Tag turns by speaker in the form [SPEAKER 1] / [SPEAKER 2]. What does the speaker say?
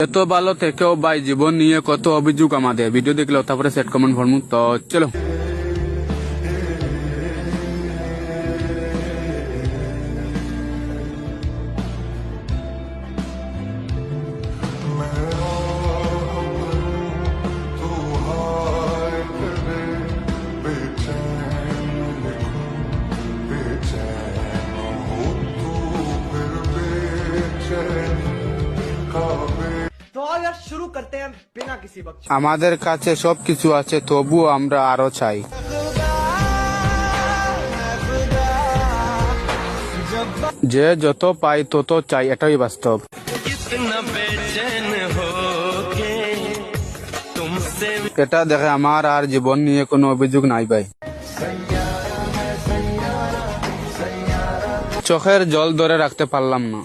[SPEAKER 1] এত ভালো থেকেও ভাই জীবন নিয়ে কত অভিযোগ আমাদের ভিডিও দেখলে তারপরে সেট কমেন্ট ফরমু তো চলো।
[SPEAKER 2] तो आओ यार शुरू करते हैं बिना किसी वक्त।
[SPEAKER 1] আমাদের কাছে সবকিছু আছে তবুও আমরা আরো চাই। যে যত পাই তত চাই, এটাই বাস্তব। এটা দেখে আমার আর জীবন নিয়ে কোনো অভিযোগ নাই ভাই। চোখের জল ধরে রাখতে পারলাম না।